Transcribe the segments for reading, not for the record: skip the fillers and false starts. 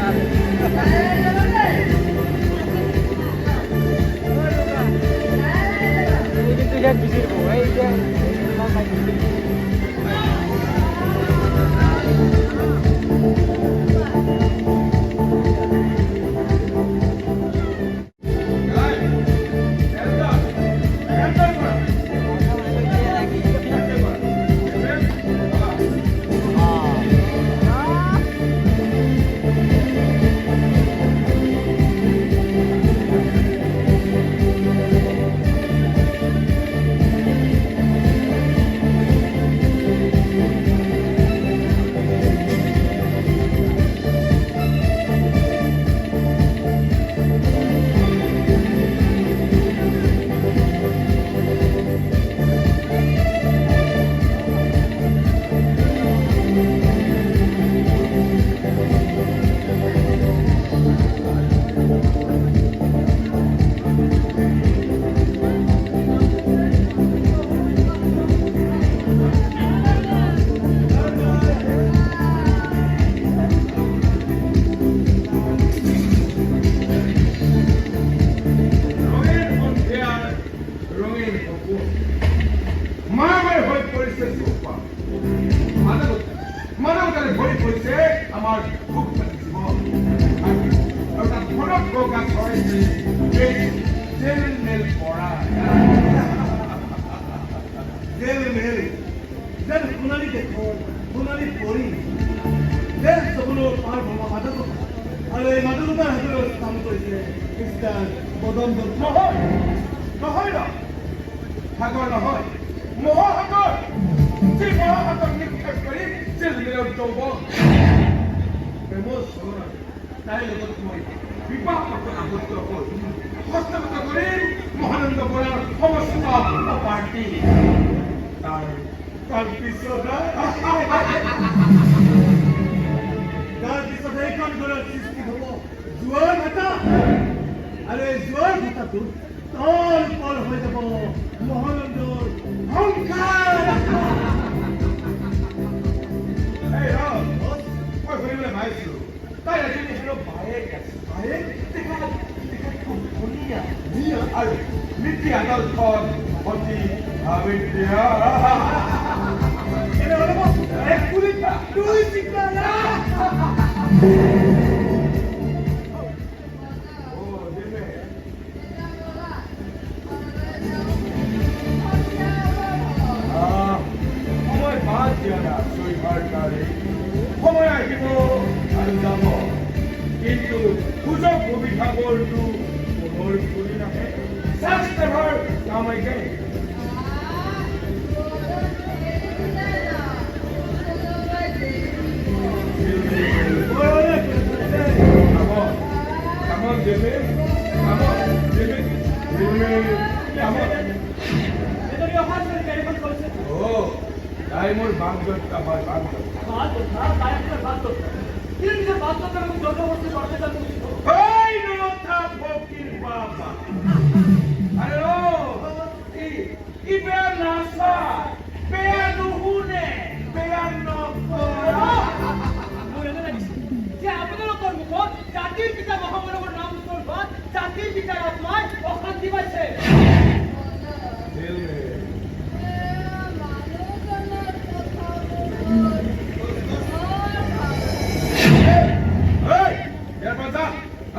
Gracias. জেলমেল পড়া জেলমেল যেন সোণালী দেশৰ সোণালী পৰি দেশ চবলৈ পাৰ ভমা মাদকতা আৰু এই মাদকতাৰ হাতত কাম কৰিছে খ্ৰীষ্টান পদম নহয় নহয় ন সাগৰ নহয় মহাসাগৰ যি মহাসাগৰ নিক্ষেপ কৰি জেলমেলৰ যৌৱন প্ৰেমৰ চৰণত তাইৰ লগত মই বিবাহ পত্ৰ আবদ্ধ হ'ল হস্তগত কৰি মহানন্দ বৰাৰ সমস্ত পাৰ্টি তাৰপিছত এইখন ঘৰৰ সৃষ্টি হ'ব জোৱাৰ ভাটা আৰু এই জোৱাৰ ভাটাটো তল পল হৈ যাব মহানন্দৰ সংসাৰ মই শুনিবলৈ পাইছো তাই এজনী হেনো বায়েক আছে বায়েক খুব ধুনীয়া আৰু নীতি আদৰ্শত অতি আবেগীয়া এক কুলিটা দুই চিন্তা সময় বাদ দিয়া না চৈধাৰ তাৰে সময় আহিব আৰু যাব কিন্তু সুযোগ সুবিধাবোৰতো পুনৰ ঘূৰি নাহে স্বাস্থ্যৰ কাম একে তাই মোৰ বান্ধৱতা হয় আপোনালোকৰ মুখত জাতিৰ পিতা মহামানৱৰ নাম উচ্চাৰণ জাতিৰ পিতাৰ আত্মাই অশান্তি পাইছে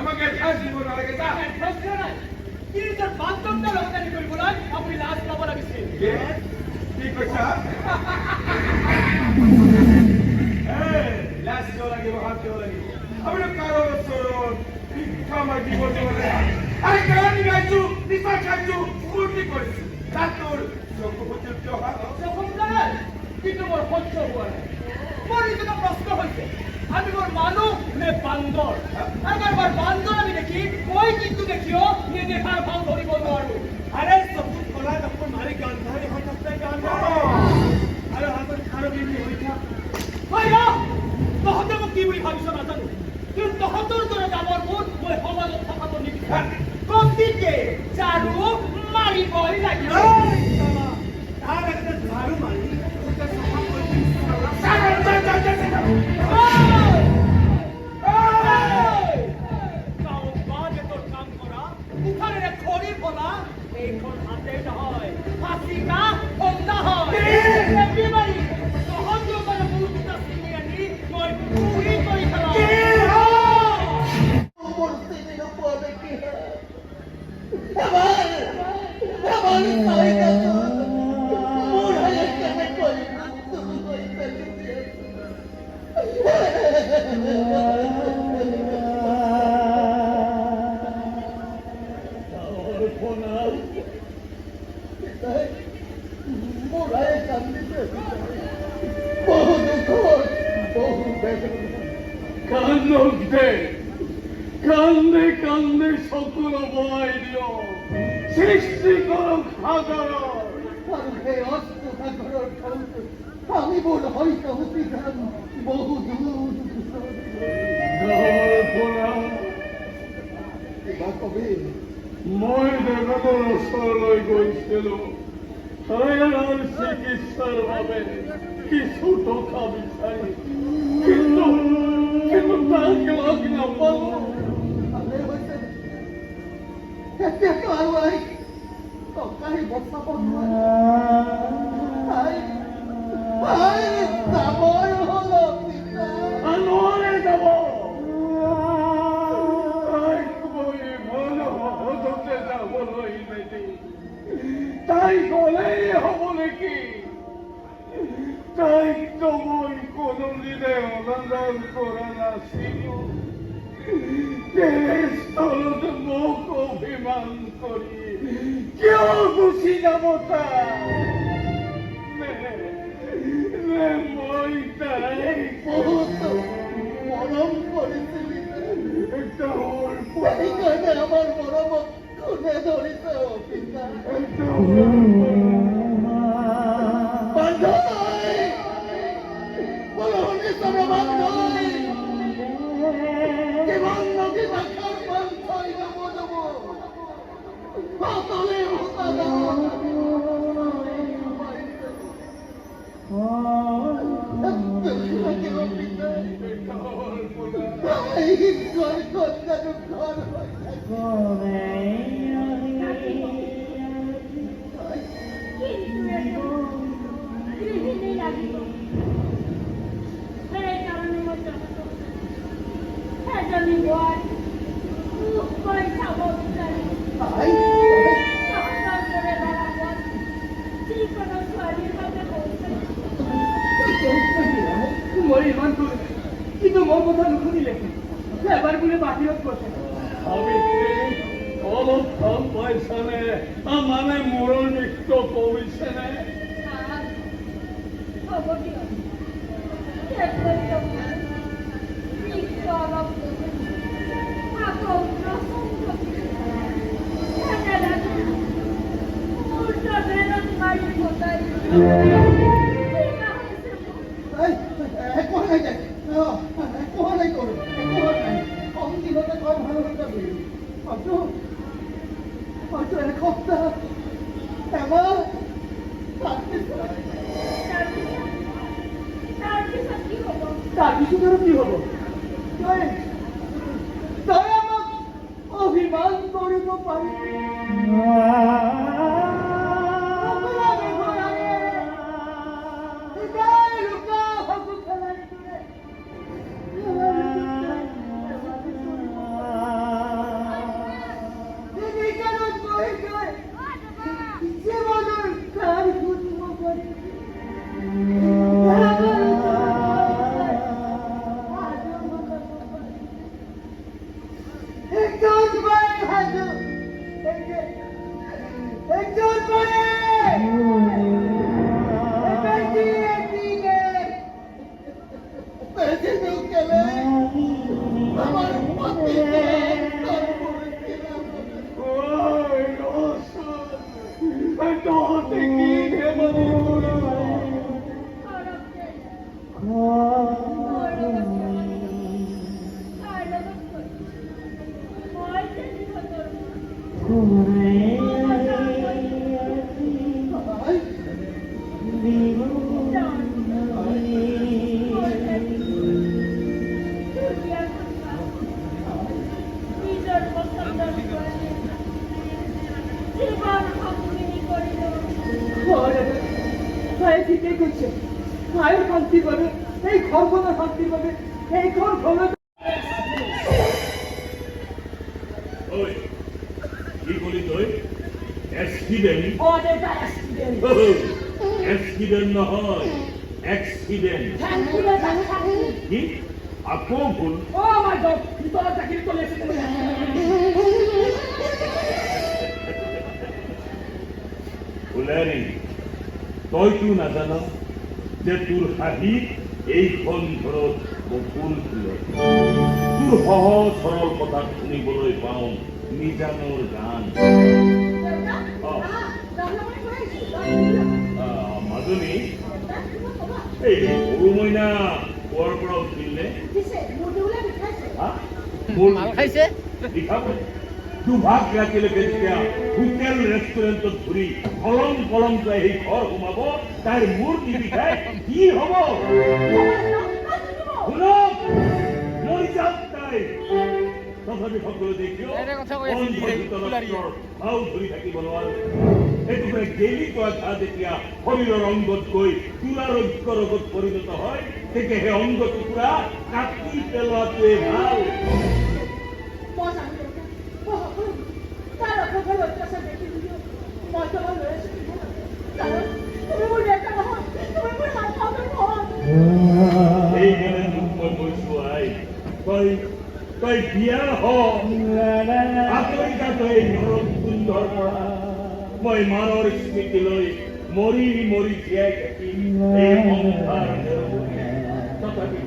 আমাকে ঠাস দিব নালাগে যা বান্ধৱতাৰ লগতে কৰিবলৈ আপুনি লাজ পাব লাগিছিল কি কৈছা লাজ কিয় লাগিব হাত কিয় লাগিব আপুনি কাৰো ওচৰত ভিক্ষা মাগিব নোৱাৰে আমি গান গাইছো নিচা খাইছো ফূৰ্তি কৰিছো তাত তোৰ চকু প্ৰত্যুত্ত কিন্তু মোৰ সহ্য হোৱা নাই মোৰ নিজকে প্ৰশ্ন হৈছে আমি মোৰ মানুহ নে বান্দৰ এবাৰ বান্দৰ আমি দেখি মই কিন্তু দেখিও নেদেখাৰ ভাও ধৰিব নোৱাৰো আৰে চকুত কলা কাপোৰ মাৰি গান ধৰি সঁচাই গান আৰু হাতত খাৰ বিন্দি হৈ থাক তহঁতে মোক কি বুলি ভাবিছ নাজানো কিন্তু তহঁতৰ দৰে ডাঙৰ মোৰ মই সমাজত থকাটো নিবিচাৰো গতিকে ঝাৰু মাৰিবই লাগিব তাৰ আগতে ঝাৰু মাৰি খৰি ফলা এইখন হাতে নহয় ফাঁচিকা সন্ধ্যা হয় তহঁতৰ মোৰ দুটা চিঙি আনি মই পুৰি কৰি পেলাম কান্দে কান্দে সকল বলাই দিও সৃষ্টি কৰক সাগৰ আমি বোধ হয়তো হতে যান বহু দূৰ মই দেৱতাৰ ওচৰলৈ গৈছিলো তাইৰ চিকিৎসাৰ বাবে কিছু টকা বিচাৰি কিন্তু তাক লগ নাপালো এতিয়াতো আৰু টকাই বচাব নোৱাৰে যাবই হল নোৱাৰে যাব মই স্থলত মোক অভিমান কৰি কিয় গুচি যাব নে মই তাইক বহুত মৰম কৰিছিলি তেওঁৰ সেইকাৰণে আমাৰ মৰমক কোনে ধৰিছে অফিচা বান্ধৈ বলহনি চৰবান্ধৈ কিমান নদী ভাষাৰ বান্ধৈ যাব পাতলে মই ইমান কৰিলে কিন্তু মোৰ কথা নুশুনিলে এবাৰ বোলে বাহিৰত গৈছে অলপ ভাল পাইছানে মানে মূৰৰ নৃত্য কৰিছেনে হ'ব দিয়ক আকৌ তাৰপিছত আৰু কি হ'ব তই আমাক অভিমান কৰিব পাৰিবি ঠিকেই কৈছে ভাইৰ শান্তিৰ বাবে এই ঘৰখনৰ শান্তিৰ বাবে এইখন ঘৰত কি কলি তই এক্সিডেণ্ট এক্সিডেণ্ট নহয় এক্সিডেণ্ট কি আকৌ ভুল ফুলাৰী তইতো নাজান যে তোৰ হাঁহিত এইখন ঘৰত বকুল ফুলে তোৰ সহজ সৰল কথা শুনিবলৈ পাওঁ নিজানৰ গান মাজনী এই সৰু মইনা কোৱাৰ পৰা উঠিলে দুভাগ ৰাতিলৈকে যেতিয়া হোটেল ৰেষ্টুৰেণ্টত ঘূৰি কলম কলম যাই সেই ঘৰ সোমাব তাৰ মূৰ নিবিষাই কি হব মই যাম তাই তথাপি সকলো দেখিও ভাও ধৰি থাকিব নোৱাৰো সেইটোকে গেলি কোৱা ঘা যেতিয়া শৰীৰৰ অংগত গৈ দুৰাৰোগ্য ৰোগত পৰিণত হয় তেতিয়া সেই অংগ টুকুৰা কাটি পেলোৱাটোৱে ভাল সেইকাৰণে মোক মই কৈছো আই তই তই বিয়া হ আঁতৰি কাতৰি ঘৰত সুন্দৰ পৰা মই মাৰৰ স্মৃতিলৈ মৰি মৰি জীয়াই থাকিম এই সংসাৰ তথাপি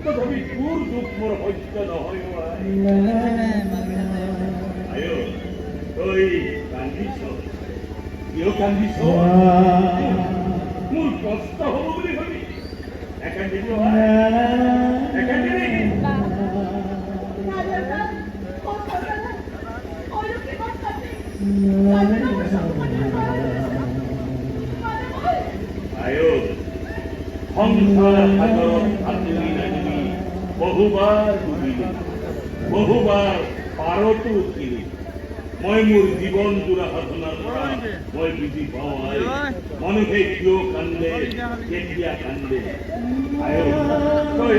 তথাপি তোৰ দুখ মোৰ সহ্য নহয় আয়ো তই কান্দিছ কিয় কান্দিছ মোৰ কষ্ট হ'ব বুলি ভাবি একান্দিবি একান্দিবি আয়ো সংসাৰ সাগৰত সাঁতুৰি নামি বহুবাৰ ডুবিলো বহুবাৰ পাৰতো উঠিলো মই মোৰ জীৱন জোৰা সাধনাৰ পৰা মই বুজি পাওঁ মানুহে কিয় কান্দে কেতিয়া কান্দে আয়ো তই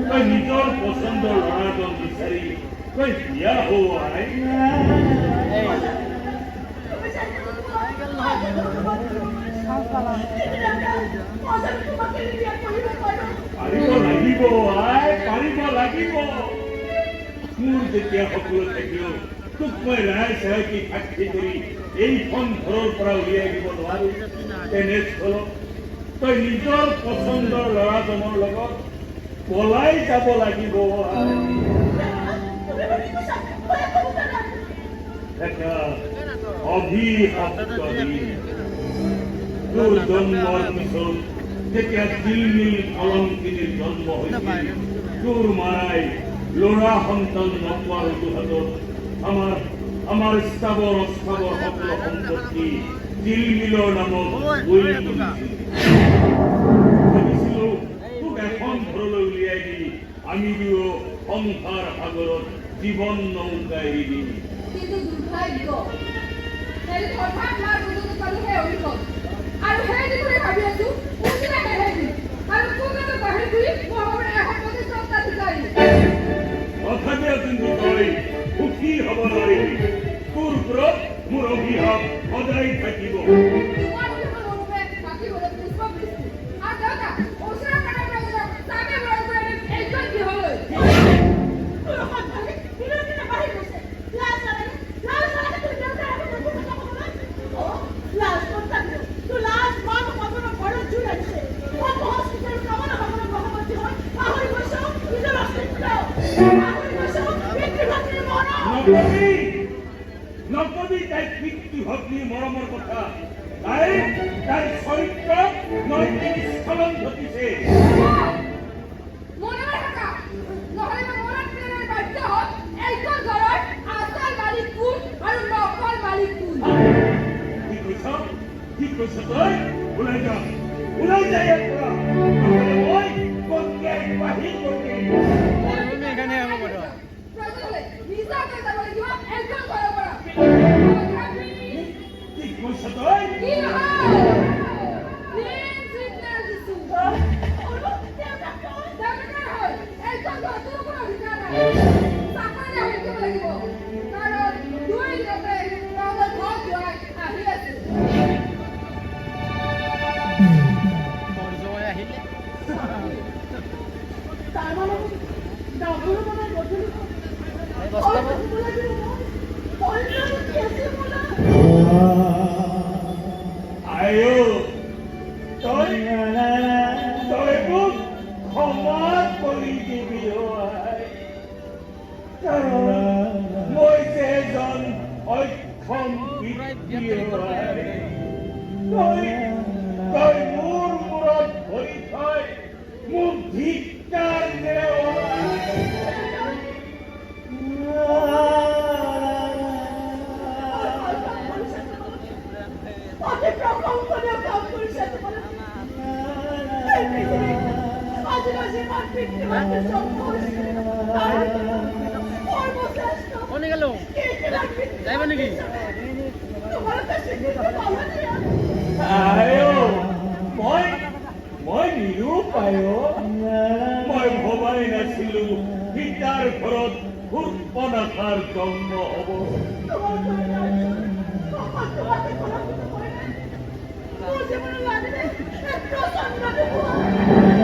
তই নিজৰ পচন্দৰ ল'ৰাজন বিচাৰি তই বিয়া হও আই পাৰিব লাগিব আই পাৰিব লাগিব মোৰ যেতিয়া সকলো থাকিব তোক মই ৰায় চাহকি সাক্ষী কৰি এইখন ঘৰৰ পৰা উলিয়াই দিব নোৱাৰো তেনেস্থলত তই নিজৰ পচন্দৰ ল'ৰাজনৰ লগত পলাই যাব লাগিব এটা অভিশপ্ত দিন তোৰ জন্মৰ পিছত যেতিয়া দিল্লীৰ কলংকিনীৰ জন্ম হৈছিল তোৰ মাৰাই ল'ৰা সন্তান নোপোৱাৰ অজুহাতত আমাৰ স্থাৱৰ অস্থাৱৰ সকলো সম্পত্তি দিল্লীৰ নামত বৈ ভাবিছিলো তোক এখন ঘৰলৈ উলিয়াই দি আমি দুয়ো সংসাৰ সাগৰত জীৱন নৌকা এৰি দিম কিন্তু দুৰ্ভাগ্য হঠাৎ মাৰ বুজুৰ্গ পালোহে অভিষেক আৰু সেই দিশলৈ ভাবি আছো উচিত হেৰাই দিম আৰু কোনোবা বাহিৰ ঘূৰি মই এখন প্ৰতিষ্ঠা শিকাই তথাপিও কিন্তু তই সুখী হ'ব নোৱাৰিবি তোৰ ওপৰত মোৰ অভিশাপ সদায় থাকিব নকবি তাই পিতৃভগ্নী মৰমৰ কথা তাই তাইৰ চৰিত্ৰত নৈতিক স্খলন ঘটিছে কি কৈছ তই ওলাই যা ইয়াৰ পৰা মই কন্যাই বাহিৰ কৰিম কি কৈছ তই আয়ো তই মোক ক্ষমা কৰি দিবি মই যে এজন অক্ষম তই মোৰ মূৰত ভৰি থৈ মোক ধিক্কাৰ যাইবা নেকি মই নিৰূপায় মই ভবাই নাছিলো পিতাৰ ঘৰত সূৰ্পনাখাৰ জন্ম হ'ব মোৰ জীৱনত লাগিলে এক প্ৰচণ্ড